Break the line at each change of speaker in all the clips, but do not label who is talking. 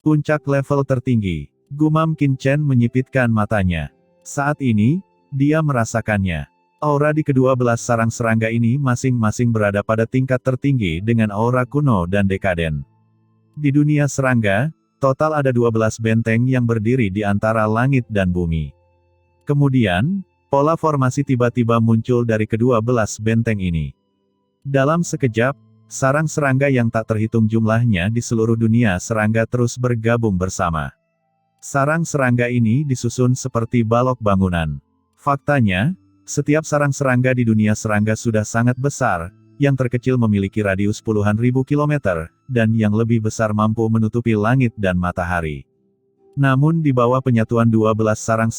Puncak level tertinggi. Gumam Qin Chen menyipitkan matanya. Saat ini, dia merasakannya. Aura di kedua belas sarang serangga ini masing-masing berada pada tingkat tertinggi dengan aura kuno dan dekaden. Di dunia serangga, total ada 12 benteng yang berdiri di antara langit dan bumi. Kemudian, pola formasi tiba-tiba muncul dari kedua belas benteng ini. Dalam sekejap, sarang serangga yang tak terhitung jumlahnya di seluruh dunia serangga terus bergabung bersama. Sarang serangga ini disusun seperti balok bangunan. Faktanya, setiap sarang serangga di dunia serangga sudah sangat besar, yang terkecil memiliki radius puluhan ribu kilometer, dan yang lebih besar mampu menutupi langit dan matahari. Namun di bawah penyatuan 12 sarang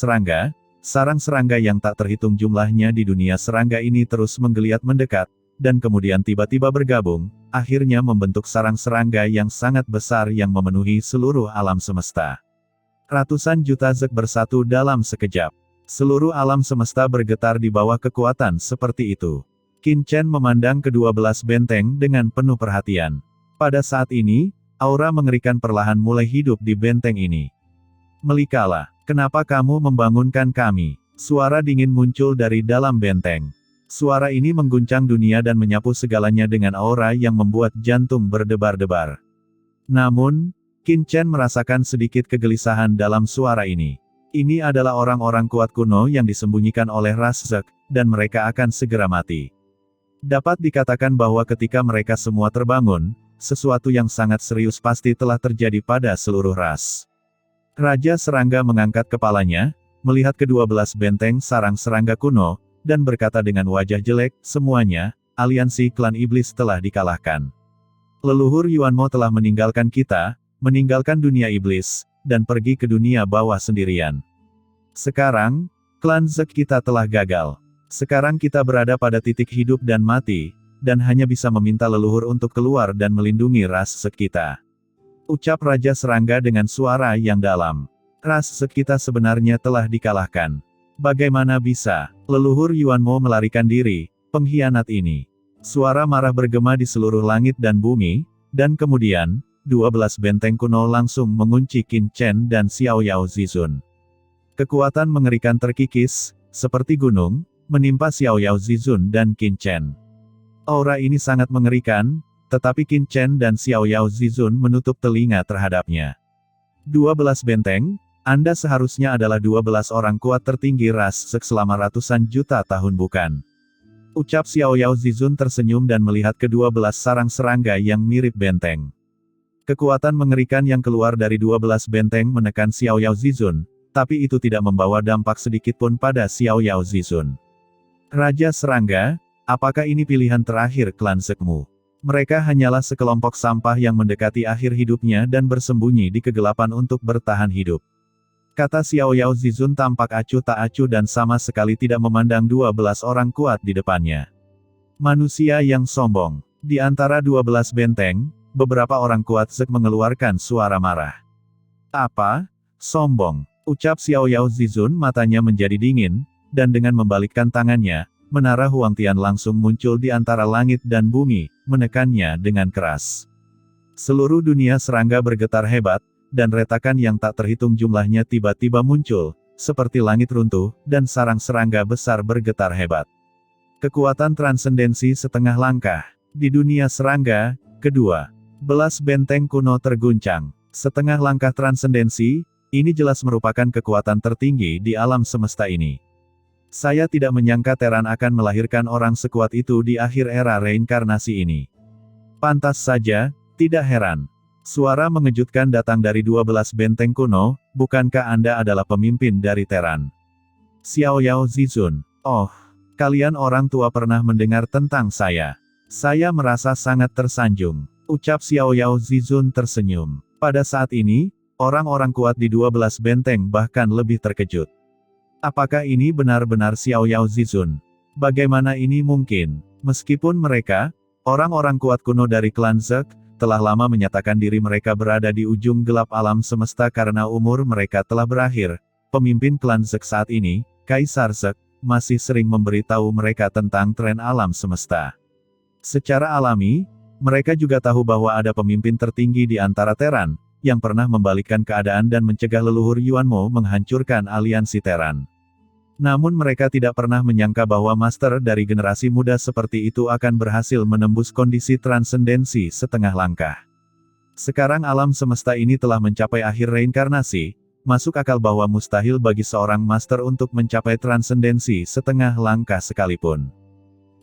serangga yang tak terhitung jumlahnya di dunia serangga ini terus menggeliat mendekat, dan kemudian tiba-tiba bergabung, akhirnya membentuk sarang serangga yang sangat besar yang memenuhi seluruh alam semesta. Ratusan juta zek bersatu dalam sekejap. Seluruh alam semesta bergetar di bawah kekuatan seperti itu. Qin Chen memandang kedua belas benteng dengan penuh perhatian. Pada saat ini, aura mengerikan perlahan mulai hidup di benteng ini. Melikala, kenapa kamu membangunkan kami? Suara dingin muncul dari dalam benteng. Suara ini mengguncang dunia dan menyapu segalanya dengan aura yang membuat jantung berdebar-debar. Namun, Qin Chen merasakan sedikit kegelisahan dalam suara ini. Ini adalah orang-orang kuat kuno yang disembunyikan oleh ras Zek, dan mereka akan segera mati. Dapat dikatakan bahwa ketika mereka semua terbangun, sesuatu yang sangat serius pasti telah terjadi pada seluruh ras. Raja Serangga mengangkat kepalanya, melihat kedua belas benteng sarang serangga kuno, dan berkata dengan wajah jelek, semuanya, aliansi klan iblis telah dikalahkan. Leluhur Yuanmo telah meninggalkan kita, meninggalkan dunia iblis, dan pergi ke dunia bawah sendirian. Sekarang, klan Zek kita telah gagal. Sekarang kita berada pada titik hidup dan mati, dan hanya bisa meminta leluhur untuk keluar dan melindungi ras Zek kita. Ucap Raja Serangga dengan suara yang dalam. Ras Zek kita sebenarnya telah dikalahkan. Bagaimana bisa, leluhur Yuanmo melarikan diri, pengkhianat ini. Suara marah bergema di seluruh langit dan bumi, dan kemudian, 12 benteng kuno langsung mengunci Qin Chen dan Xiao Yao Zizun. Kekuatan mengerikan terkikis, seperti gunung, menimpa Xiao Yao Zizun dan Qin Chen. Aura ini sangat mengerikan, tetapi Qin Chen dan Xiao Yao Zizun menutup telinga terhadapnya. 12 benteng, Anda seharusnya adalah 12 orang kuat tertinggi ras Zek selama ratusan juta tahun bukan? Ucap Xiao Yao Zizun tersenyum dan melihat kedua belas sarang serangga yang mirip benteng. Kekuatan mengerikan yang keluar dari 12 benteng menekan Xiao Yao Zizun, tapi itu tidak membawa dampak sedikitpun pada Xiao Yao Zizun. Raja Serangga, apakah ini pilihan terakhir klan Zekmu? Mereka hanyalah sekelompok sampah yang mendekati akhir hidupnya dan bersembunyi di kegelapan untuk bertahan hidup. Kata Xiao Yao Zizun tampak acuh tak acuh dan sama sekali tidak memandang 12 orang kuat di depannya. Manusia yang sombong. Di antara 12 benteng, beberapa orang kuat Zek mengeluarkan suara marah. Apa? Sombong. Ucap Xiao Yao Zizun matanya menjadi dingin, dan dengan membalikkan tangannya, menara Huangtian langsung muncul di antara langit dan bumi, menekannya dengan keras. Seluruh dunia serangga bergetar hebat, dan retakan yang tak terhitung jumlahnya tiba-tiba muncul, seperti langit runtuh, dan sarang serangga besar bergetar hebat. Kekuatan transendensi setengah langkah. Di dunia serangga, kedua belas benteng kuno terguncang. Setengah langkah transendensi, ini jelas merupakan kekuatan tertinggi di alam semesta ini. Saya tidak menyangka Teran akan melahirkan orang sekuat itu di akhir era reinkarnasi ini. Pantas saja, tidak heran. Suara mengejutkan datang dari 12 benteng kuno, bukankah Anda adalah pemimpin dari Teran? Xiao Yao Zizun, oh, kalian orang tua pernah mendengar tentang saya. Saya merasa sangat tersanjung. Ucap Xiao Yao Zizun tersenyum. Pada saat ini, orang-orang kuat di 12 benteng bahkan lebih terkejut. Apakah ini benar-benar Xiao Yao Zizun? Bagaimana ini mungkin? Meskipun mereka, orang-orang kuat kuno dari klan Zek, telah lama menyatakan diri mereka berada di ujung gelap alam semesta karena umur mereka telah berakhir, pemimpin klan Zek saat ini, Kaisar Zek, masih sering memberitahu mereka tentang tren alam semesta. Secara alami, mereka juga tahu bahwa ada pemimpin tertinggi di antara Teran, yang pernah membalikkan keadaan dan mencegah leluhur Yuanmo menghancurkan aliansi Terran. Namun mereka tidak pernah menyangka bahwa master dari generasi muda seperti itu akan berhasil menembus kondisi transendensi setengah langkah. Sekarang alam semesta ini telah mencapai akhir reinkarnasi, masuk akal bahwa mustahil bagi seorang master untuk mencapai transendensi setengah langkah sekalipun.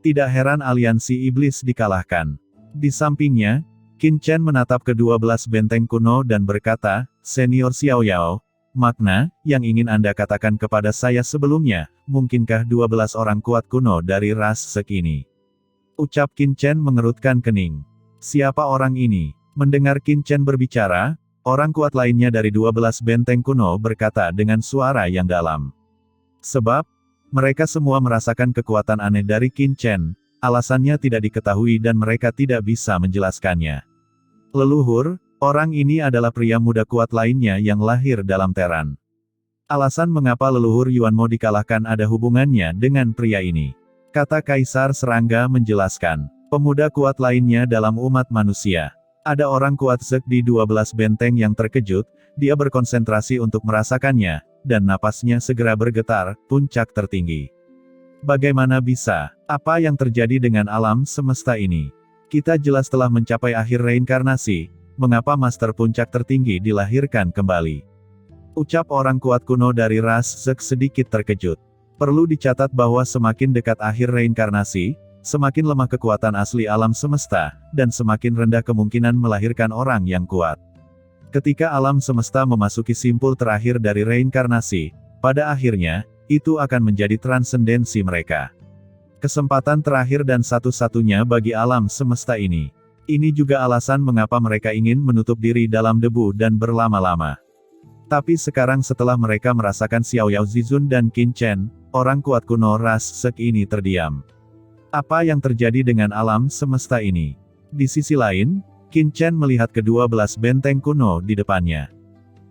Tidak heran aliansi iblis dikalahkan. Di sampingnya, Qin Chen menatap ke-12 benteng kuno dan berkata, "Senior Xiao Yao, makna, yang ingin Anda katakan kepada saya sebelumnya, mungkinkah 12 orang kuat kuno dari ras Sek ini?" Ucap Qin Chen mengerutkan kening. Siapa orang ini? Mendengar Qin Chen berbicara, orang kuat lainnya dari 12 benteng kuno berkata dengan suara yang dalam. Sebab, mereka semua merasakan kekuatan aneh dari Qin Chen, alasannya tidak diketahui dan mereka tidak bisa menjelaskannya. Leluhur, orang ini adalah pria muda kuat lainnya yang lahir dalam Terran. Alasan mengapa leluhur Yuanmo dikalahkan ada hubungannya dengan pria ini. Kata Kaisar Serangga menjelaskan, pemuda kuat lainnya dalam umat manusia. Ada orang kuat Zek di 12 benteng yang terkejut, dia berkonsentrasi untuk merasakannya, dan napasnya segera bergetar, puncak tertinggi. Bagaimana bisa? Apa yang terjadi dengan alam semesta ini? Kita jelas telah mencapai akhir reinkarnasi, mengapa master puncak tertinggi dilahirkan kembali? Ucap orang kuat kuno dari ras Zek sedikit terkejut. Perlu dicatat bahwa semakin dekat akhir reinkarnasi, semakin lemah kekuatan asli alam semesta, dan semakin rendah kemungkinan melahirkan orang yang kuat. Ketika alam semesta memasuki simpul terakhir dari reinkarnasi, pada akhirnya, itu akan menjadi transendensi mereka. Kesempatan terakhir dan satu-satunya bagi alam semesta ini. Ini juga alasan mengapa mereka ingin menutup diri dalam debu dan berlama-lama. Tapi sekarang setelah mereka merasakan Xiao Yao Zizun dan Qin Chen, orang kuat kuno ras Sek ini terdiam. Apa yang terjadi dengan alam semesta ini? Di sisi lain, Qin Chen melihat ke-12 benteng kuno di depannya.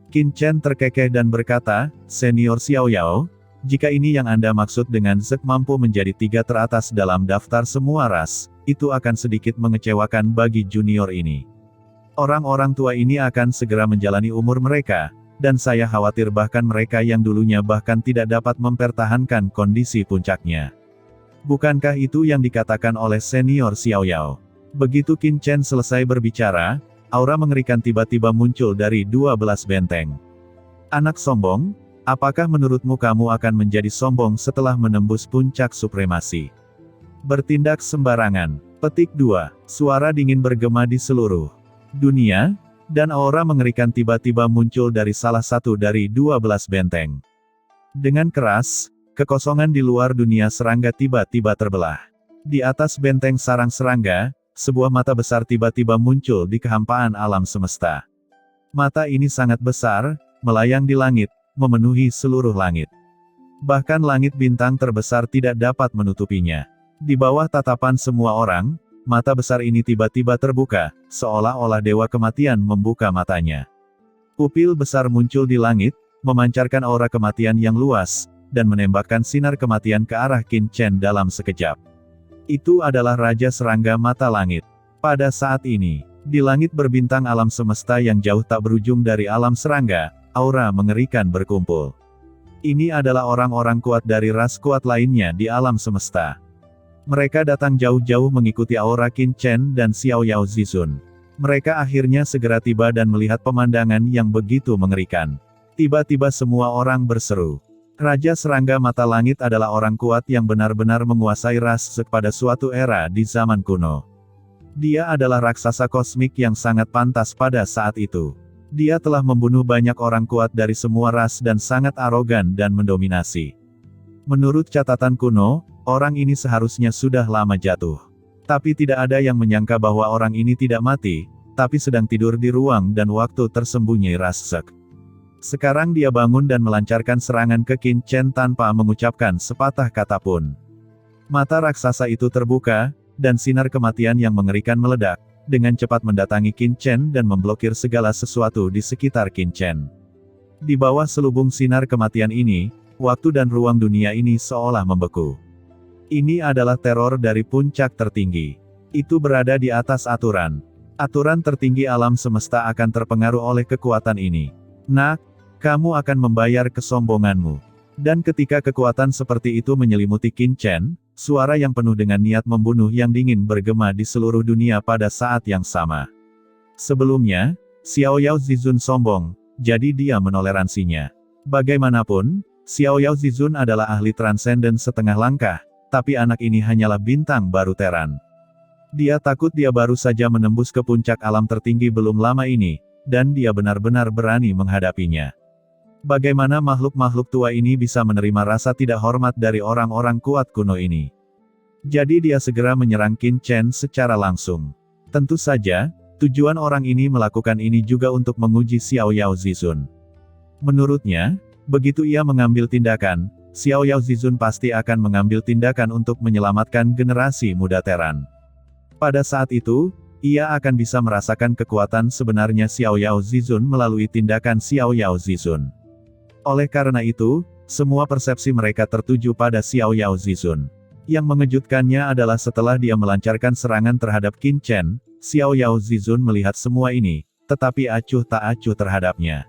Qin Chen terkekeh dan berkata, "Senior Xiao Yao, jika ini yang Anda maksud dengan Zek mampu menjadi 3 teratas dalam daftar semua ras, itu akan sedikit mengecewakan bagi junior ini. Orang-orang tua ini akan segera menjalani umur mereka, dan saya khawatir bahkan mereka yang dulunya bahkan tidak dapat mempertahankan kondisi puncaknya." Bukankah itu yang dikatakan oleh senior Xiao Yao? Begitu Qin Chen selesai berbicara, aura mengerikan tiba-tiba muncul dari 12 benteng. "Anak sombong, apakah menurutmu kamu akan menjadi sombong setelah menembus puncak supremasi? Bertindak sembarangan." Petik 2. Suara dingin bergema di seluruh dunia, dan aura mengerikan tiba-tiba muncul dari salah satu dari 12 benteng. Dengan keras, kekosongan di luar dunia serangga tiba-tiba terbelah. Di atas benteng sarang serangga, sebuah mata besar tiba-tiba muncul di kehampaan alam semesta. Mata ini sangat besar, melayang di langit, memenuhi seluruh langit. Bahkan langit bintang terbesar tidak dapat menutupinya. Di bawah tatapan semua orang, mata besar ini tiba-tiba terbuka, seolah-olah dewa kematian membuka matanya. Pupil besar muncul di langit, memancarkan aura kematian yang luas, dan menembakkan sinar kematian ke arah Qin Chen dalam sekejap. Itu adalah Raja Serangga Mata Langit. Pada saat ini, di langit berbintang alam semesta yang jauh tak berujung dari alam serangga, aura mengerikan berkumpul. Ini adalah orang-orang kuat dari ras kuat lainnya di alam semesta. Mereka datang jauh-jauh mengikuti aura Qin Chen dan Xiao Yao Zizun. Mereka akhirnya segera tiba dan melihat pemandangan yang begitu mengerikan. Tiba-tiba semua orang berseru. Raja Serangga Mata Langit adalah orang kuat yang benar-benar menguasai ras Sek pada suatu era di zaman kuno. Dia adalah raksasa kosmik yang sangat pantas pada saat itu. Dia telah membunuh banyak orang kuat dari semua ras dan sangat arogan dan mendominasi. Menurut catatan kuno, orang ini seharusnya sudah lama jatuh. Tapi tidak ada yang menyangka bahwa orang ini tidak mati, tapi sedang tidur di ruang dan waktu tersembunyi ras Sek. Sekarang dia bangun dan melancarkan serangan ke Qin Chen tanpa mengucapkan sepatah kata pun. Mata raksasa itu terbuka, dan sinar kematian yang mengerikan meledak, dengan cepat mendatangi Qin Chen dan memblokir segala sesuatu di sekitar Qin Chen. Di bawah selubung sinar kematian ini, waktu dan ruang dunia ini seolah membeku. Ini adalah teror dari puncak tertinggi. Itu berada di atas aturan. Aturan tertinggi alam semesta akan terpengaruh oleh kekuatan ini. Nak, kamu akan membayar kesombonganmu. Dan ketika kekuatan seperti itu menyelimuti Qin Chen, suara yang penuh dengan niat membunuh yang dingin bergema di seluruh dunia pada saat yang sama. Sebelumnya, Xiao Yao Zizun sombong, jadi dia menoleransinya. Bagaimanapun, Xiao Yao Zizun adalah ahli transenden setengah langkah, tapi anak ini hanyalah bintang baru teran. Dia takut dia baru saja menembus ke puncak alam tertinggi belum lama ini, dan dia benar-benar berani menghadapinya. Bagaimana makhluk-makhluk tua ini bisa menerima rasa tidak hormat dari orang-orang kuat kuno ini? Jadi dia segera menyerang Qin Chen secara langsung. Tentu saja, tujuan orang ini melakukan ini juga untuk menguji Xiao Yao Zizun. Menurutnya, begitu ia mengambil tindakan, Xiao Yao Zizun pasti akan mengambil tindakan untuk menyelamatkan generasi muda teran. Pada saat itu, ia akan bisa merasakan kekuatan sebenarnya Xiao Yao Zizun melalui tindakan Xiao Yao Zizun. Oleh karena itu, semua persepsi mereka tertuju pada Xiao Yao Zizun. Yang mengejutkannya adalah setelah dia melancarkan serangan terhadap Qin Chen, Xiao Yao Zizun melihat semua ini, tetapi acuh tak acuh terhadapnya.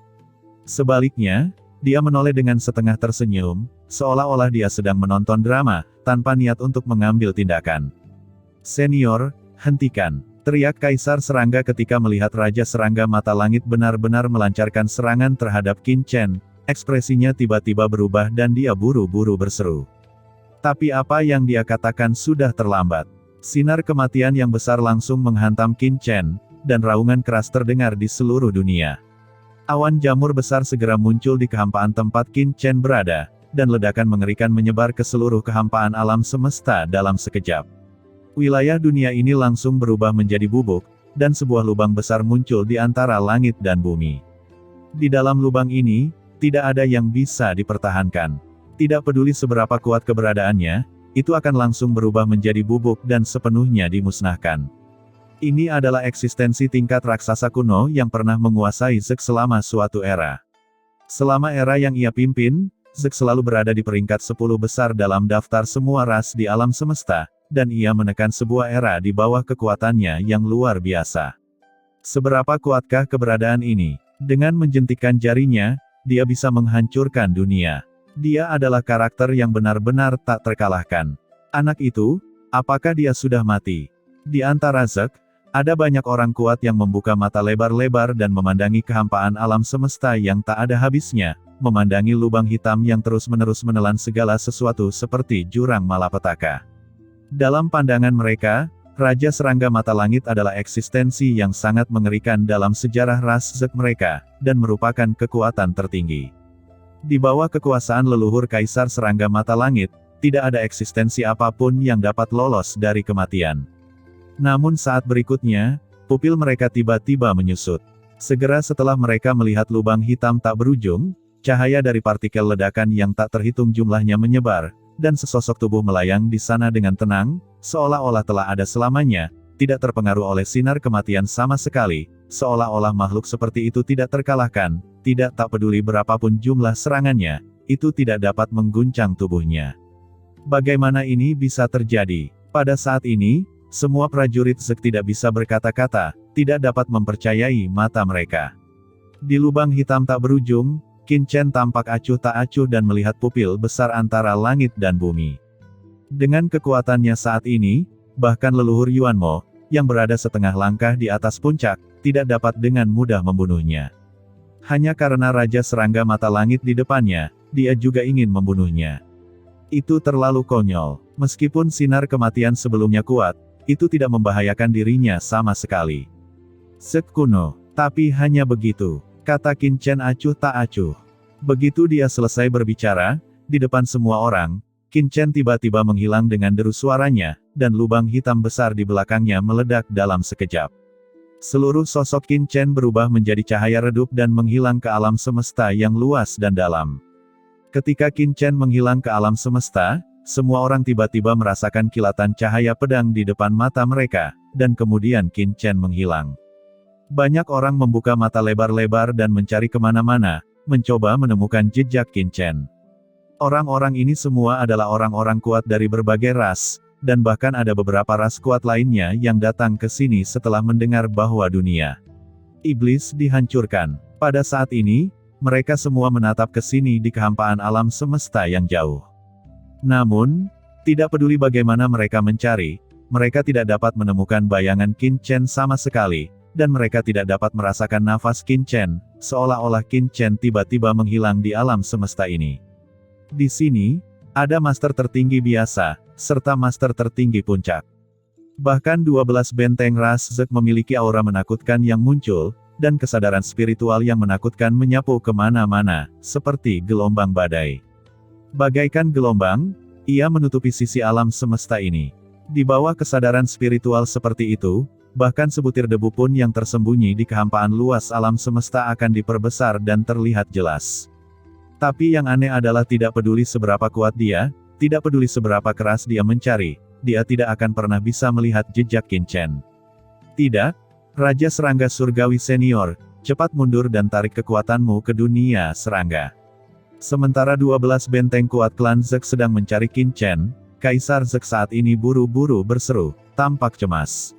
Sebaliknya, dia menoleh dengan setengah tersenyum, seolah-olah dia sedang menonton drama, tanpa niat untuk mengambil tindakan. "Senior, hentikan!" teriak Kaisar Serangga ketika melihat Raja Serangga Mata Langit benar-benar melancarkan serangan terhadap Qin Chen. Ekspresinya tiba-tiba berubah dan dia buru-buru berseru. Tapi apa yang dia katakan sudah terlambat. Sinar kematian yang besar langsung menghantam Qin Chen, dan raungan keras terdengar di seluruh dunia. Awan jamur besar segera muncul di kehampaan tempat Qin Chen berada, dan ledakan mengerikan menyebar ke seluruh kehampaan alam semesta dalam sekejap. Wilayah dunia ini langsung berubah menjadi bubuk, dan sebuah lubang besar muncul di antara langit dan bumi. Di dalam lubang ini, tidak ada yang bisa dipertahankan. Tidak peduli seberapa kuat keberadaannya, itu akan langsung berubah menjadi bubuk dan sepenuhnya dimusnahkan. Ini adalah eksistensi tingkat raksasa kuno yang pernah menguasai Zek selama suatu era. Selama era yang ia pimpin, Zek selalu berada di peringkat 10 besar dalam daftar semua ras di alam semesta, dan ia menekan sebuah era di bawah kekuatannya yang luar biasa. Seberapa kuatkah keberadaan ini? Dengan menjentikkan jarinya, dia bisa menghancurkan dunia. Dia adalah karakter yang benar-benar tak terkalahkan. Anak itu, apakah dia sudah mati? Di antara Zek, ada banyak orang kuat yang membuka mata lebar-lebar dan memandangi kehampaan alam semesta yang tak ada habisnya, memandangi lubang hitam yang terus-menerus menelan segala sesuatu seperti jurang malapetaka. Dalam pandangan mereka, Raja Serangga Mata Langit adalah eksistensi yang sangat mengerikan dalam sejarah ras Zek mereka, dan merupakan kekuatan tertinggi. Di bawah kekuasaan leluhur Kaisar Serangga Mata Langit, tidak ada eksistensi apapun yang dapat lolos dari kematian. Namun saat berikutnya, pupil mereka tiba-tiba menyusut. Segera setelah mereka melihat lubang hitam tak berujung, cahaya dari partikel ledakan yang tak terhitung jumlahnya menyebar, dan sesosok tubuh melayang di sana dengan tenang, seolah-olah telah ada selamanya, tidak terpengaruh oleh sinar kematian sama sekali, seolah-olah makhluk seperti itu tidak terkalahkan, tidak tak peduli berapapun jumlah serangannya, itu tidak dapat mengguncang tubuhnya. Bagaimana ini bisa terjadi? Pada saat ini, semua prajurit Zek tidak bisa berkata-kata, tidak dapat mempercayai mata mereka. Di lubang hitam tak berujung, Qin Chen tampak acuh tak acuh dan melihat pupil besar antara langit dan bumi. Dengan kekuatannya saat ini, bahkan leluhur Yuan Mo, yang berada setengah langkah di atas puncak, tidak dapat dengan mudah membunuhnya. Hanya karena Raja Serangga Mata Langit di depannya, dia juga ingin membunuhnya. Itu terlalu konyol. Meskipun sinar kematian sebelumnya kuat, itu tidak membahayakan dirinya sama sekali. Zek kuno, tapi hanya begitu, kata Qin Chen acuh tak acuh. Begitu dia selesai berbicara, di depan semua orang, Qin Chen tiba-tiba menghilang dengan deru suaranya, dan lubang hitam besar di belakangnya meledak dalam sekejap. Seluruh sosok Qin Chen berubah menjadi cahaya redup dan menghilang ke alam semesta yang luas dan dalam. Ketika Qin Chen menghilang ke alam semesta, semua orang tiba-tiba merasakan kilatan cahaya pedang di depan mata mereka, dan kemudian Qin Chen menghilang. Banyak orang membuka mata lebar-lebar dan mencari kemana-mana, mencoba menemukan jejak Qin Chen. Orang-orang ini semua adalah orang-orang kuat dari berbagai ras, dan bahkan ada beberapa ras kuat lainnya yang datang ke sini setelah mendengar bahwa dunia iblis dihancurkan. Pada saat ini, mereka semua menatap ke sini di kehampaan alam semesta yang jauh. Namun, tidak peduli bagaimana mereka mencari, mereka tidak dapat menemukan bayangan Qin Chen sama sekali, dan mereka tidak dapat merasakan nafas Qin Chen, seolah-olah Qin Chen tiba-tiba menghilang di alam semesta ini. Di sini, ada master tertinggi biasa, serta master tertinggi puncak. Bahkan 12 benteng ras Zek memiliki aura menakutkan yang muncul, dan kesadaran spiritual yang menakutkan menyapu kemana-mana, seperti gelombang badai. Bagaikan gelombang, ia menutupi sisi alam semesta ini. Di bawah kesadaran spiritual seperti itu, bahkan sebutir debu pun yang tersembunyi di kehampaan luas alam semesta akan diperbesar dan terlihat jelas. Tapi yang aneh adalah tidak peduli seberapa kuat dia, tidak peduli seberapa keras dia mencari, dia tidak akan pernah bisa melihat jejak Qin Chen. Tidak, Raja Serangga Surgawi Senior, cepat mundur dan tarik kekuatanmu ke dunia serangga. Sementara 12 benteng kuat klan Zek sedang mencari Qin Chen, Kaisar Zek saat ini buru-buru berseru, tampak cemas.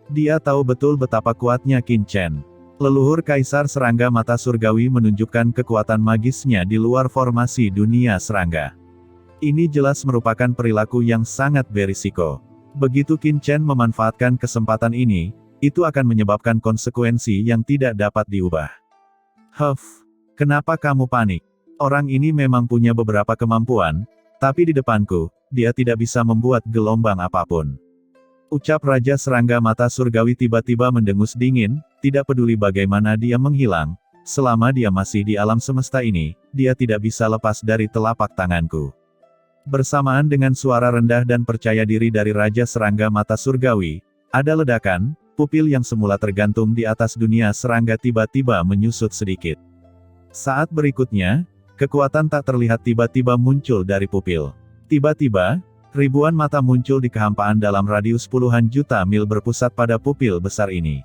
Dia tahu betul betapa kuatnya Qin Chen. Leluhur Kaisar Serangga Mata Surgawi menunjukkan kekuatan magisnya di luar formasi dunia serangga. Ini jelas merupakan perilaku yang sangat berisiko. Begitu Qin Chen memanfaatkan kesempatan ini, itu akan menyebabkan konsekuensi yang tidak dapat diubah. Huff, kenapa kamu panik? Orang ini memang punya beberapa kemampuan, tapi di depanku, dia tidak bisa membuat gelombang apapun. Ucap Raja Serangga Mata Surgawi tiba-tiba mendengus dingin, tidak peduli bagaimana dia menghilang, selama dia masih di alam semesta ini, dia tidak bisa lepas dari telapak tanganku. Bersamaan dengan suara rendah dan percaya diri dari Raja Serangga Mata Surgawi, ada ledakan, pupil yang semula tergantung di atas dunia serangga tiba-tiba menyusut sedikit. Saat berikutnya, kekuatan tak terlihat tiba-tiba muncul dari pupil. Tiba-tiba, ribuan mata muncul di kehampaan dalam radius puluhan juta mil berpusat pada pupil besar ini.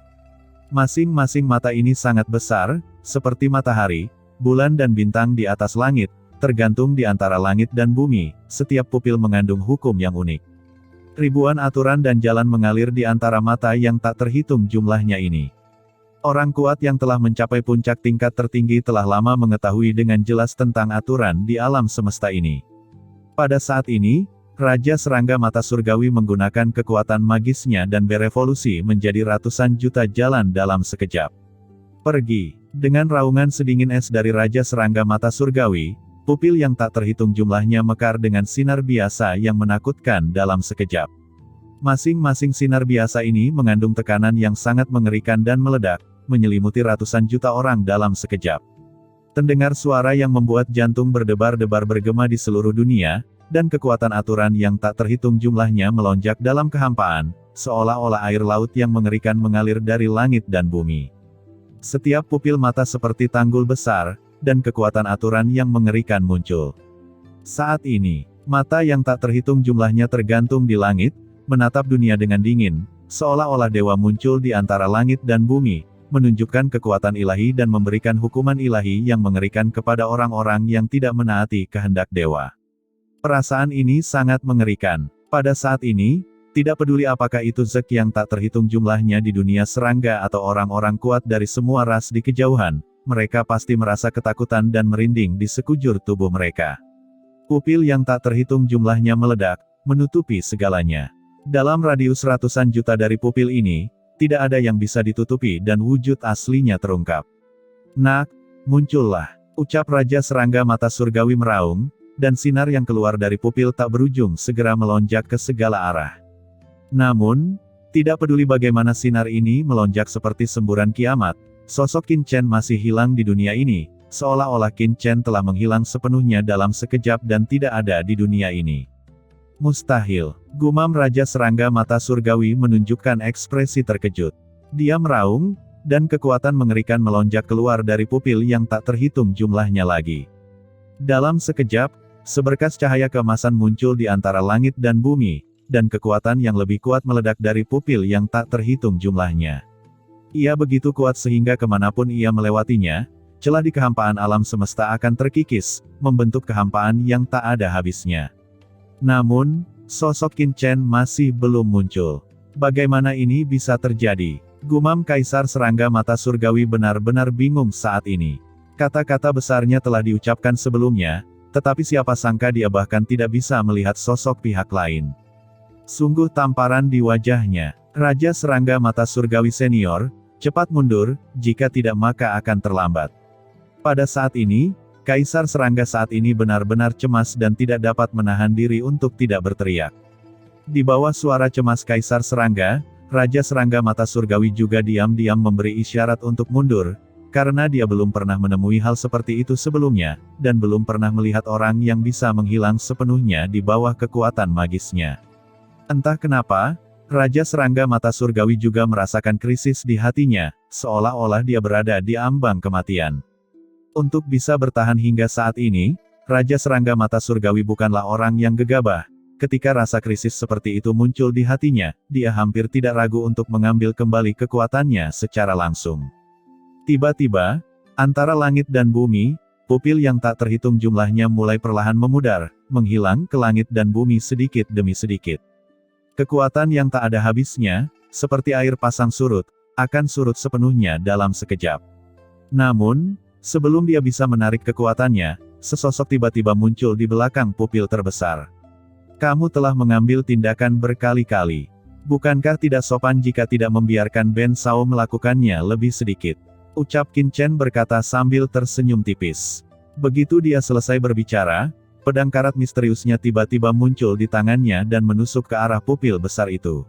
Masing-masing mata ini sangat besar, seperti matahari, bulan dan bintang di atas langit, tergantung di antara langit dan bumi, setiap pupil mengandung hukum yang unik. Ribuan aturan dan jalan mengalir di antara mata yang tak terhitung jumlahnya ini. Orang kuat yang telah mencapai puncak tingkat tertinggi telah lama mengetahui dengan jelas tentang aturan di alam semesta ini. Pada saat ini, Raja Serangga Mata Surgawi menggunakan kekuatan magisnya dan berevolusi menjadi ratusan juta jalan dalam sekejap. Pergi. Dengan raungan sedingin es dari Raja Serangga Mata Surgawi, pupil yang tak terhitung jumlahnya mekar dengan sinar biasa yang menakutkan dalam sekejap. Masing-masing sinar biasa ini mengandung tekanan yang sangat mengerikan dan meledak, menyelimuti ratusan juta orang dalam sekejap. Terdengar suara yang membuat jantung berdebar-debar bergema di seluruh dunia, dan kekuatan aturan yang tak terhitung jumlahnya melonjak dalam kehampaan, seolah-olah air laut yang mengerikan mengalir dari langit dan bumi. Setiap pupil mata seperti tanggul besar, dan kekuatan aturan yang mengerikan muncul. Saat ini, mata yang tak terhitung jumlahnya tergantung di langit, menatap dunia dengan dingin, seolah-olah dewa muncul di antara langit dan bumi, menunjukkan kekuatan ilahi dan memberikan hukuman ilahi yang mengerikan kepada orang-orang yang tidak menaati kehendak dewa. Perasaan ini sangat mengerikan. Pada saat ini, tidak peduli apakah itu Zek yang tak terhitung jumlahnya di dunia serangga atau orang-orang kuat dari semua ras di kejauhan, mereka pasti merasa ketakutan dan merinding di sekujur tubuh mereka. Pupil yang tak terhitung jumlahnya meledak, menutupi segalanya. Dalam radius ratusan juta dari pupil ini, tidak ada yang bisa ditutupi dan wujud aslinya terungkap. Nak, muncullah, ucap Raja Serangga Mata Surgawi meraung, dan sinar yang keluar dari pupil tak berujung segera melonjak ke segala arah. Namun, tidak peduli bagaimana sinar ini melonjak seperti semburan kiamat, sosok Qin Chen masih hilang di dunia ini, seolah-olah Qin Chen telah menghilang sepenuhnya dalam sekejap dan tidak ada di dunia ini. Mustahil, gumam Raja Serangga Mata Surgawi menunjukkan ekspresi terkejut. Dia meraung, dan kekuatan mengerikan melonjak keluar dari pupil yang tak terhitung jumlahnya lagi. Dalam sekejap, seberkas cahaya keemasan muncul di antara langit dan bumi, dan kekuatan yang lebih kuat meledak dari pupil yang tak terhitung jumlahnya. Ia begitu kuat sehingga kemanapun ia melewatinya, celah di kehampaan alam semesta akan terkikis, membentuk kehampaan yang tak ada habisnya. Namun, Sosok Qin Chen masih belum muncul. Bagaimana ini bisa terjadi? Gumam Kaisar Serangga Mata Surgawi benar-benar bingung saat ini. Kata-kata besarnya telah diucapkan sebelumnya, tetapi siapa sangka dia bahkan tidak bisa melihat sosok pihak lain. Sungguh tamparan di wajahnya. Raja Serangga Mata Surgawi Senior, cepat mundur, jika tidak maka akan terlambat. Pada saat ini, Kaisar Serangga saat ini benar-benar cemas dan tidak dapat menahan diri untuk tidak berteriak. Di bawah suara cemas Kaisar Serangga, Raja Serangga Mata Surgawi juga diam-diam memberi isyarat untuk mundur, karena dia belum pernah menemui hal seperti itu sebelumnya, dan belum pernah melihat orang yang bisa menghilang sepenuhnya di bawah kekuatan magisnya. Entah kenapa, Raja Serangga Mata Surgawi juga merasakan krisis di hatinya, seolah-olah dia berada di ambang kematian. Untuk bisa bertahan hingga saat ini, Raja Serangga Mata Surgawi bukanlah orang yang gegabah. Ketika rasa krisis seperti itu muncul di hatinya, dia hampir tidak ragu untuk mengambil kembali kekuatannya secara langsung. Tiba-tiba, antara langit dan bumi, pupil yang tak terhitung jumlahnya mulai perlahan memudar, menghilang ke langit dan bumi sedikit demi sedikit. Kekuatan yang tak ada habisnya, seperti air pasang surut, akan surut sepenuhnya dalam sekejap. Namun, sebelum dia bisa menarik kekuatannya, sesosok tiba-tiba muncul di belakang pupil terbesar. Kamu telah mengambil tindakan berkali-kali. Bukankah tidak sopan jika tidak membiarkan Ben Shao melakukannya lebih sedikit? Ucap Qin Chen berkata sambil tersenyum tipis. Begitu dia selesai berbicara, pedang karat misteriusnya tiba-tiba muncul di tangannya dan menusuk ke arah pupil besar itu.